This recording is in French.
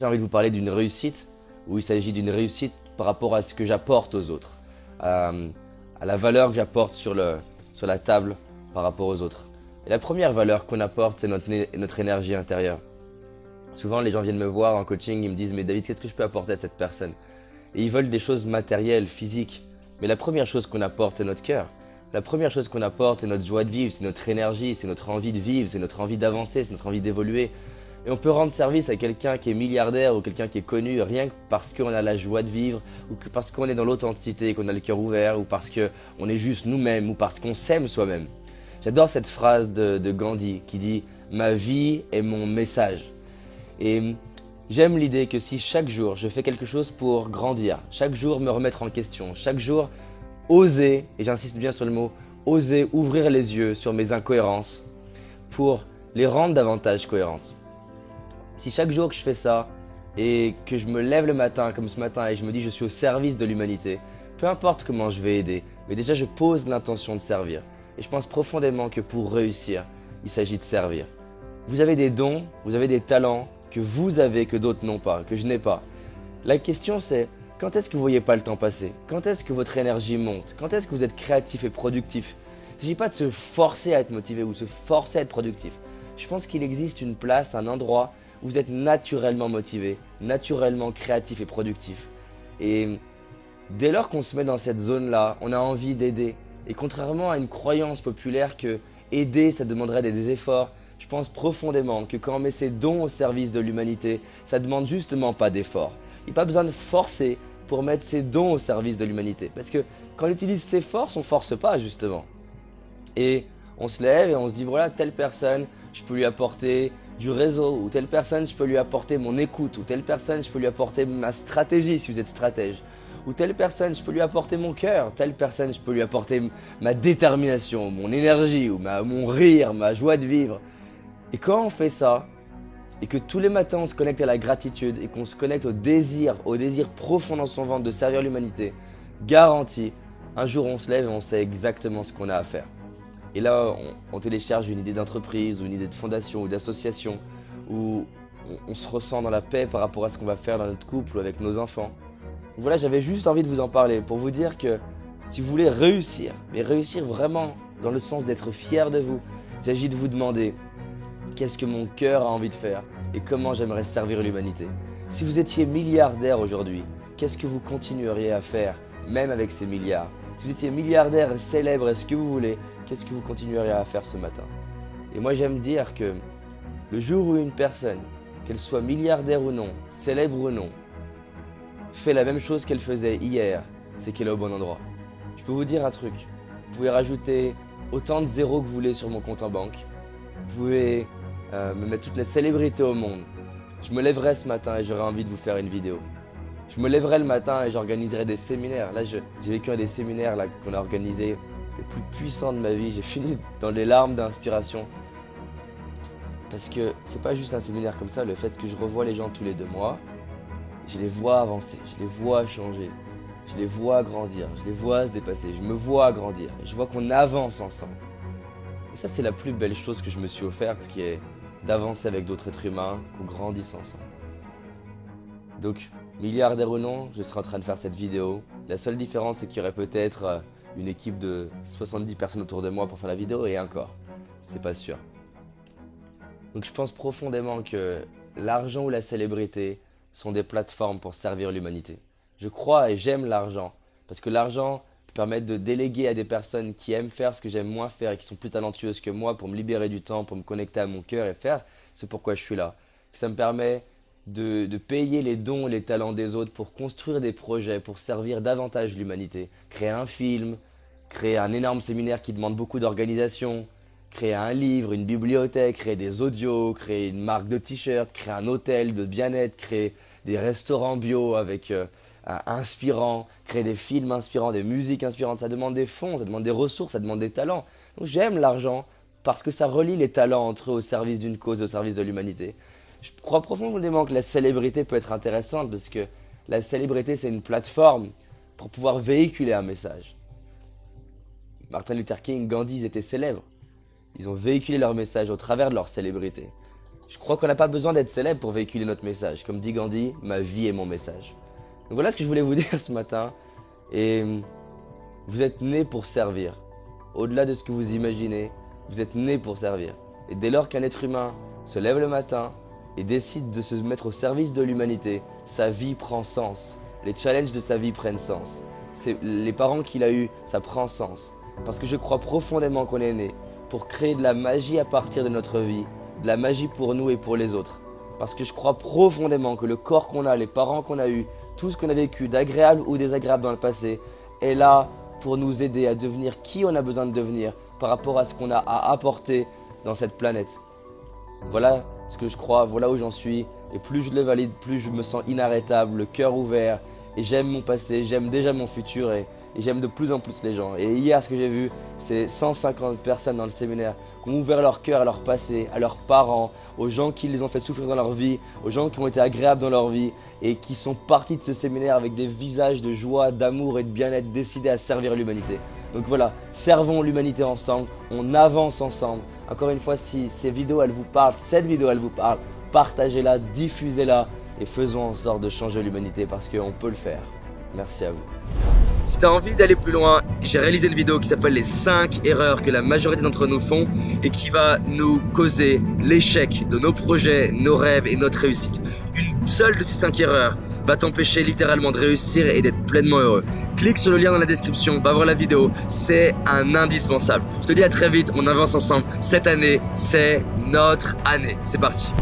J'ai envie de vous parler d'une réussite où il s'agit d'une réussite par rapport à ce que j'apporte aux autres, à la valeur que j'apporte sur la table par rapport aux autres. Et la première valeur qu'on apporte, c'est notre énergie intérieure. Souvent, les gens viennent me voir en coaching, ils me disent « Mais David, qu'est-ce que je peux apporter à cette personne ?» Et ils veulent des choses matérielles, physiques. Mais la première chose qu'on apporte, c'est notre cœur. La première chose qu'on apporte, c'est notre joie de vivre, c'est notre énergie, c'est notre envie de vivre, c'est notre envie d'avancer, c'est notre envie d'évoluer. Et on peut rendre service à quelqu'un qui est milliardaire ou quelqu'un qui est connu rien que parce qu'on a la joie de vivre ou que parce qu'on est dans l'authenticité, qu'on a le cœur ouvert ou parce qu'on est juste nous-mêmes ou parce qu'on s'aime soi-même. J'adore cette phrase de Gandhi qui dit « Ma vie est mon message ». Et j'aime l'idée que si chaque jour je fais quelque chose pour grandir, chaque jour me remettre en question, chaque jour oser, et j'insiste bien sur le mot, oser ouvrir les yeux sur mes incohérences pour les rendre davantage cohérentes. Si chaque jour que je fais ça et que je me lève le matin comme ce matin et je me dis je suis au service de l'humanité, peu importe comment je vais aider, mais déjà je pose l'intention de servir. Et je pense profondément que pour réussir, il s'agit de servir. Vous avez des dons, vous avez des talents que vous avez que d'autres n'ont pas, que je n'ai pas. La question c'est, quand est-ce que vous ne voyez pas le temps passer? Quand est-ce que votre énergie monte? Quand est-ce que vous êtes créatif et productif? Il ne s'agit pas de se forcer à être motivé ou se forcer à être productif. Je pense qu'il existe une place, un endroit où vous êtes naturellement motivé, naturellement créatif et productif. Et dès lors qu'on se met dans cette zone-là, on a envie d'aider. Et contrairement à une croyance populaire que aider, ça demanderait des efforts, je pense profondément que quand on met ses dons au service de l'humanité, ça ne demande justement pas d'efforts. Il n'y a pas besoin de forcer pour mettre ses dons au service de l'humanité. Parce que quand on utilise ses forces, on ne force pas justement. Et on se lève et on se dit voilà, telle personne, je peux lui apporter du réseau, ou telle personne, je peux lui apporter mon écoute, ou telle personne, je peux lui apporter ma stratégie si vous êtes stratège, ou telle personne, je peux lui apporter mon cœur, telle personne, je peux lui apporter ma détermination, mon énergie, ou mon rire, ma joie de vivre. Et quand on fait ça, et que tous les matins on se connecte à la gratitude, et qu'on se connecte au désir profond dans son ventre de servir l'humanité, garanti, un jour on se lève et on sait exactement ce qu'on a à faire. Et là, on télécharge une idée d'entreprise ou une idée de fondation ou d'association où on se ressent dans la paix par rapport à ce qu'on va faire dans notre couple ou avec nos enfants. Donc voilà, j'avais juste envie de vous en parler pour vous dire que si vous voulez réussir, mais réussir vraiment dans le sens d'être fier de vous, il s'agit de vous demander qu'est-ce que mon cœur a envie de faire et comment j'aimerais servir l'humanité. Si vous étiez milliardaire aujourd'hui, qu'est-ce que vous continueriez à faire, même avec ces milliards? Si vous étiez milliardaire et célèbre et ce que vous voulez, qu'est-ce que vous continueriez à faire ce matin? Et moi j'aime dire que le jour où une personne, qu'elle soit milliardaire ou non, célèbre ou non, fait la même chose qu'elle faisait hier, c'est qu'elle est au bon endroit. Je peux vous dire un truc, vous pouvez rajouter autant de zéros que vous voulez sur mon compte en banque, vous pouvez me mettre toutes les célébrités au monde. Je me lèverai ce matin et j'aurai envie de vous faire une vidéo. Je me lèverai le matin et j'organiserai des séminaires. Là, j'ai vécu un des séminaires qu'on a organisés les plus puissants de ma vie. J'ai fini dans les larmes d'inspiration. Parce que c'est pas juste un séminaire comme ça, le fait que je revois les gens tous les 2 mois, je les vois avancer, je les vois changer, je les vois grandir, je les vois se dépasser, je me vois grandir, et je vois qu'on avance ensemble. Et ça, c'est la plus belle chose que je me suis offerte, qui est d'avancer avec d'autres êtres humains, qu'on grandisse ensemble. Donc, milliardaire ou non, je serai en train de faire cette vidéo. La seule différence, c'est qu'il y aurait peut-être une équipe de 70 personnes autour de moi pour faire la vidéo, et encore, c'est pas sûr. Donc je pense profondément que l'argent ou la célébrité sont des plateformes pour servir l'humanité. Je crois et j'aime l'argent, parce que l'argent peut permettre de déléguer à des personnes qui aiment faire ce que j'aime moins faire et qui sont plus talentueuses que moi pour me libérer du temps, pour me connecter à mon cœur et faire ce pourquoi je suis là. Ça me permet de payer les dons et les talents des autres pour construire des projets, pour servir davantage l'humanité. Créer un film, créer un énorme séminaire qui demande beaucoup d'organisation, créer un livre, une bibliothèque, créer des audios, créer une marque de t-shirt, créer un hôtel de bien-être, créer des restaurants bio avec inspirants, créer des films inspirants, des musiques inspirantes. Ça demande des fonds, ça demande des ressources, ça demande des talents. Donc j'aime l'argent parce que ça relie les talents entre eux au service d'une cause, au service de l'humanité. Je crois profondément que la célébrité peut être intéressante parce que la célébrité, c'est une plateforme pour pouvoir véhiculer un message. Martin Luther King, Gandhi, ils étaient célèbres. Ils ont véhiculé leur message au travers de leur célébrité. Je crois qu'on n'a pas besoin d'être célèbre pour véhiculer notre message. Comme dit Gandhi, ma vie est mon message. Donc voilà ce que je voulais vous dire ce matin. Et vous êtes nés pour servir. Au-delà de ce que vous imaginez, vous êtes nés pour servir. Et dès lors qu'un être humain se lève le matin et décide de se mettre au service de l'humanité, sa vie prend sens. Les challenges de sa vie prennent sens. Les parents qu'il a eus, ça prend sens. Parce que je crois profondément qu'on est né pour créer de la magie à partir de notre vie, de la magie pour nous et pour les autres. Parce que je crois profondément que le corps qu'on a, les parents qu'on a eus, tout ce qu'on a vécu d'agréable ou désagréable dans le passé, est là pour nous aider à devenir qui on a besoin de devenir par rapport à ce qu'on a à apporter dans cette planète. Voilà ce que je crois, voilà où j'en suis. Et plus je le valide, plus je me sens inarrêtable, le cœur ouvert. Et j'aime mon passé, j'aime déjà mon futur et j'aime de plus en plus les gens. Et hier, ce que j'ai vu, c'est 150 personnes dans le séminaire qui ont ouvert leur cœur à leur passé, à leurs parents, aux gens qui les ont fait souffrir dans leur vie, aux gens qui ont été agréables dans leur vie et qui sont partis de ce séminaire avec des visages de joie, d'amour et de bien-être, décidés à servir l'humanité. Donc voilà, servons l'humanité ensemble, on avance ensemble. Encore une fois, si ces vidéos elles vous parlent, cette vidéo elle vous parle, partagez-la, diffusez-la et faisons en sorte de changer l'humanité parce qu'on peut le faire. Merci à vous. Si tu as envie d'aller plus loin, j'ai réalisé une vidéo qui s'appelle les 5 erreurs que la majorité d'entre nous font et qui va nous causer l'échec de nos projets, nos rêves et notre réussite. Une seule de ces 5 erreurs va t'empêcher littéralement de réussir et d'être pleinement heureux. Clique sur le lien dans la description, va voir la vidéo, c'est un indispensable. Je te dis à très vite, on avance ensemble. Cette année, c'est notre année. C'est parti.